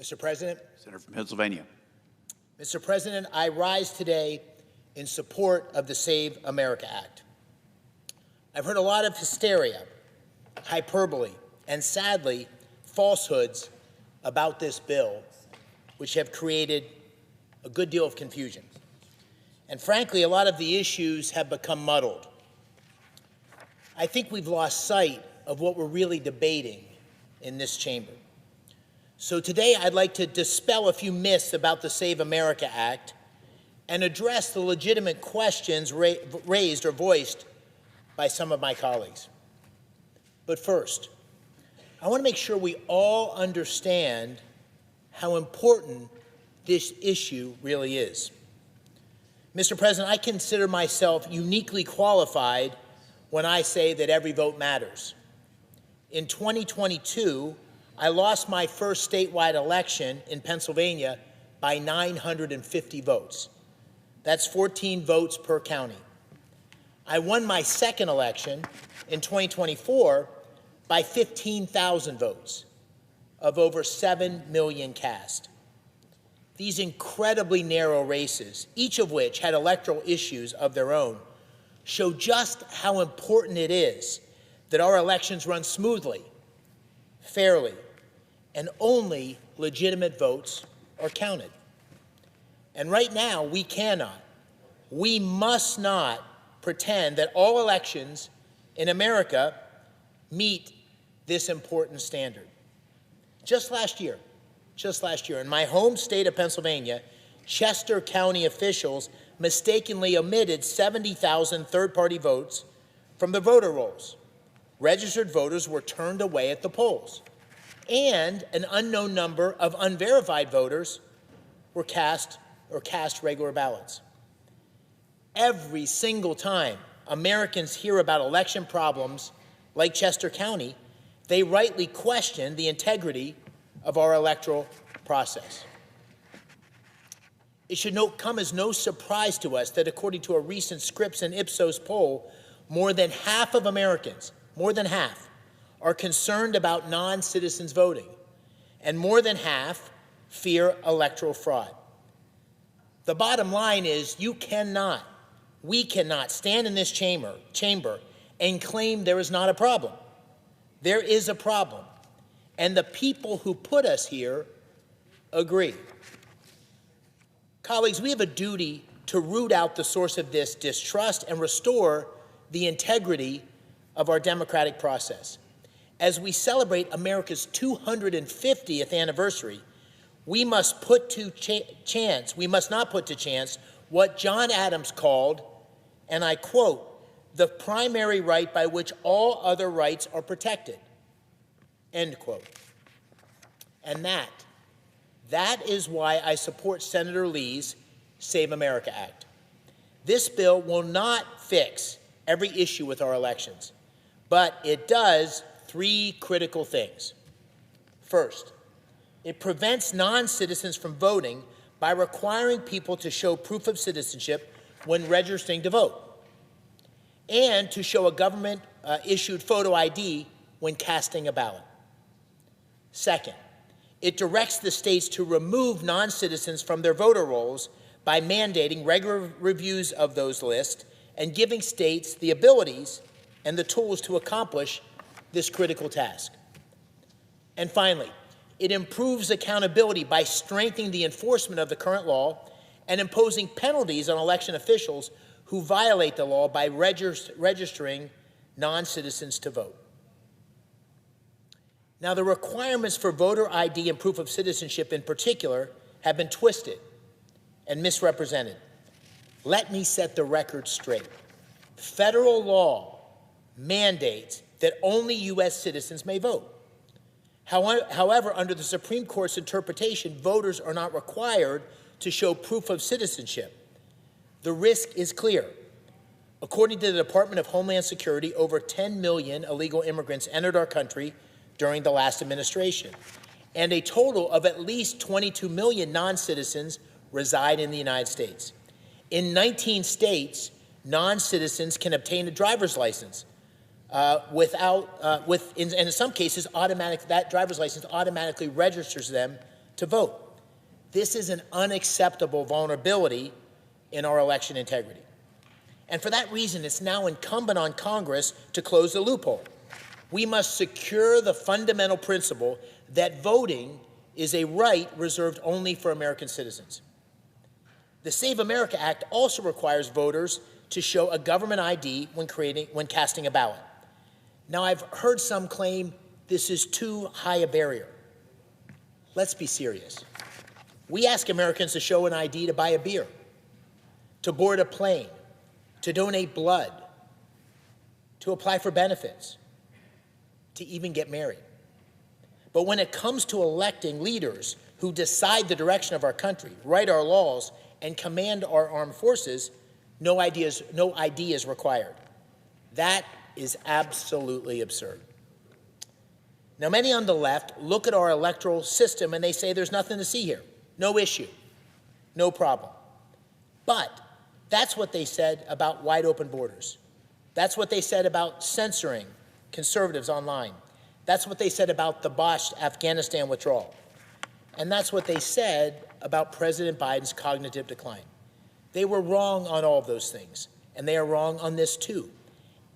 Mr. President. Senator from Pennsylvania. Mr. President, I rise today in support of the Save America Act. I've heard a lot of hysteria, hyperbole, and sadly, falsehoods about this bill, which have created a good deal of confusion. And frankly, a lot of the issues have become muddled. I think we've lost sight of what we're really debating in this chamber. So today, I'd like to dispel a few myths about the Save America Act and address the legitimate questions raised or voiced by some of my colleagues. But first, I want to make sure we all understand how important this issue really is. Mr. President, I consider myself uniquely qualified when I say that every vote matters. In 2022, I lost my first statewide election in Pennsylvania by 950 votes. That's 14 votes per county. I won my second election in 2024 by 15,000 votes of over 7 million cast. These incredibly narrow races, each of which had electoral issues of their own, show just how important it is that our elections run smoothly, fairly, and only legitimate votes are counted. And right now, we must not pretend that all elections in America meet this important standard. Just last year, in my home state of Pennsylvania, Chester County officials mistakenly omitted 70,000 third-party votes from the voter rolls. Registered voters were turned away at the polls, and an unknown number of unverified voters were cast regular ballots. Every single time Americans hear about election problems like Chester County, they rightly question the integrity of our electoral process. It should come as no surprise to us that according to a recent Scripps and Ipsos poll, more than half of Americans, are concerned about non-citizens voting, and more than half fear electoral fraud. The bottom line is we cannot stand in this chamber and claim there is not a problem. There is a problem, and the people who put us here agree. Colleagues, we have a duty to root out the source of this distrust and restore the integrity of our democratic process. As we celebrate America's 250th anniversary, we must not put to chance what John Adams called, and I quote, the primary right by which all other rights are protected, end quote. And that is why I support Senator Lee's Save America Act. This bill will not fix every issue with our elections, but it does three critical things. First, it prevents non-citizens from voting by requiring people to show proof of citizenship when registering to vote, and to show a government-issued photo ID when casting a ballot. Second, it directs the states to remove non-citizens from their voter rolls by mandating regular reviews of those lists and giving states the abilities and the tools to accomplish this critical task. And finally, it improves accountability by strengthening the enforcement of the current law and imposing penalties on election officials who violate the law by registering non-citizens to vote. Now, the requirements for voter ID and proof of citizenship in particular have been twisted and misrepresented. Let me set the record straight. Federal law mandates that only U.S. citizens may vote. However, under the Supreme Court's interpretation, voters are not required to show proof of citizenship. The risk is clear. According to the Department of Homeland Security, over 10 million illegal immigrants entered our country during the last administration, and a total of at least 22 million non-citizens reside in the United States. In 19 states, non-citizens can obtain a driver's license in some cases, that driver's license automatically registers them to vote. This is an unacceptable vulnerability in our election integrity. And for that reason, it's now incumbent on Congress to close the loophole. We must secure the fundamental principle that voting is a right reserved only for American citizens. The Save America Act also requires voters to show a government ID when casting a ballot. Now, I've heard some claim this is too high a barrier. Let's be serious. We ask Americans to show an ID to buy a beer, to board a plane, to donate blood, to apply for benefits, to even get married. But when it comes to electing leaders who decide the direction of our country, write our laws, and command our armed forces, no ID is required. That is absolutely absurd. Now, many on the left look at our electoral system and they say there's nothing to see here. No issue, no problem. But that's what they said about wide open borders. That's what they said about censoring conservatives online. That's what they said about the botched Afghanistan withdrawal. And that's what they said about President Biden's cognitive decline. They were wrong on all of those things, and they are wrong on this too.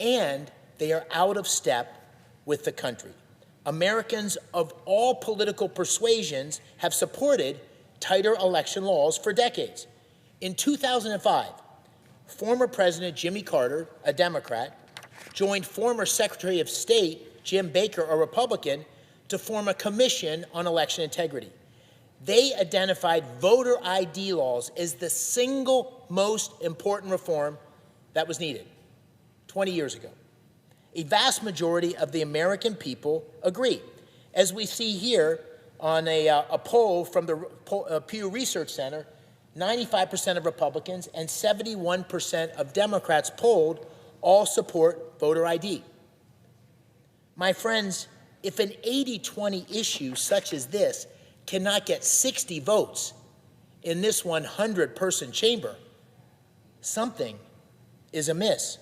And they are out of step with the country. Americans of all political persuasions have supported tighter election laws for decades. In 2005, former President Jimmy Carter, a Democrat, joined former Secretary of State Jim Baker, a Republican, to form a commission on election integrity. They identified voter ID laws as the single most important reform that was needed 20 years ago. A vast majority of the American people agree. As we see here on a poll from the Pew Research Center, 95% of Republicans and 71% of Democrats polled all support voter ID. My friends, if an 80-20 issue such as this cannot get 60 votes in this 100-person chamber, something is amiss.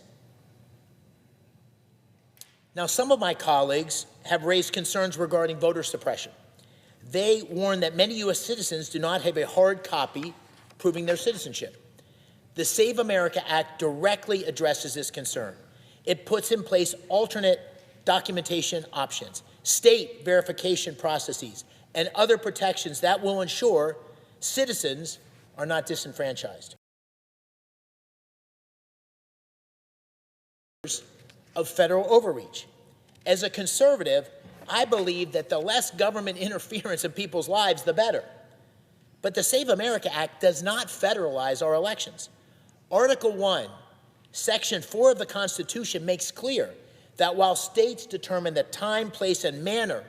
Now, some of my colleagues have raised concerns regarding voter suppression. They warn that many U.S. citizens do not have a hard copy proving their citizenship. The Save America Act directly addresses this concern. It puts in place alternate documentation options, state verification processes, and other protections that will ensure citizens are not disenfranchised. Of federal overreach. As a conservative, I believe that the less government interference in people's lives, the better. But the Save America Act does not federalize our elections. Article 1, Section 4 of the Constitution makes clear that while states determine the time, place, and manner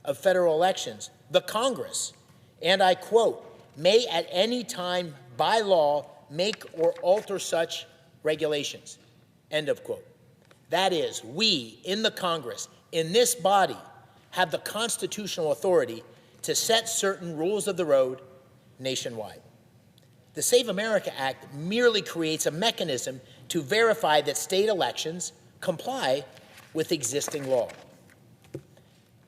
of federal elections, the Congress, and I quote, may at any time by law make or alter such regulations, end of quote. That is, we in the Congress, in this body, have the constitutional authority to set certain rules of the road nationwide. The Save America Act merely creates a mechanism to verify that state elections comply with existing law.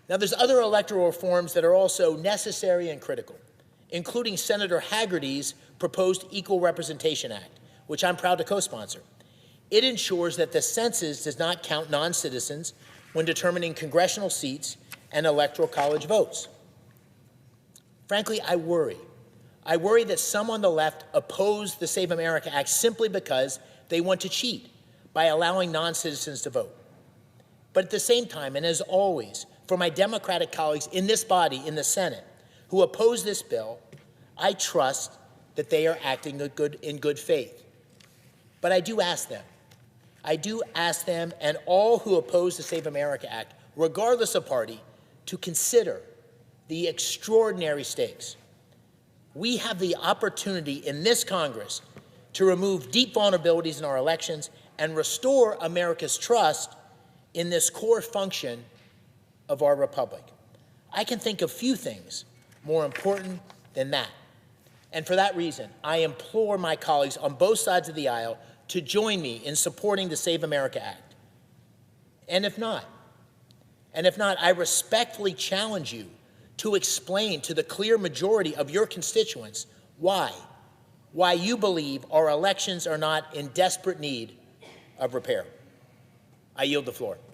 Now, there's other electoral reforms that are also necessary and critical, including Senator Hagerty's proposed Equal Representation Act, which I'm proud to co-sponsor. It ensures that the census does not count non-citizens when determining congressional seats and electoral college votes. Frankly, I worry. I worry that some on the left oppose the Save America Act simply because they want to cheat by allowing non-citizens to vote. But at the same time, and as always, for my Democratic colleagues in this body, in the Senate, who oppose this bill, I trust that they are acting in good faith. But I do ask them and all who oppose the Save America Act, regardless of party, to consider the extraordinary stakes. We have the opportunity in this Congress to remove deep vulnerabilities in our elections and restore America's trust in this core function of our republic. I can think of few things more important than that. And for that reason, I implore my colleagues on both sides of the aisle to join me in supporting the Save America Act. And if not, I respectfully challenge you to explain to the clear majority of your constituents why you believe our elections are not in desperate need of repair. I yield the floor.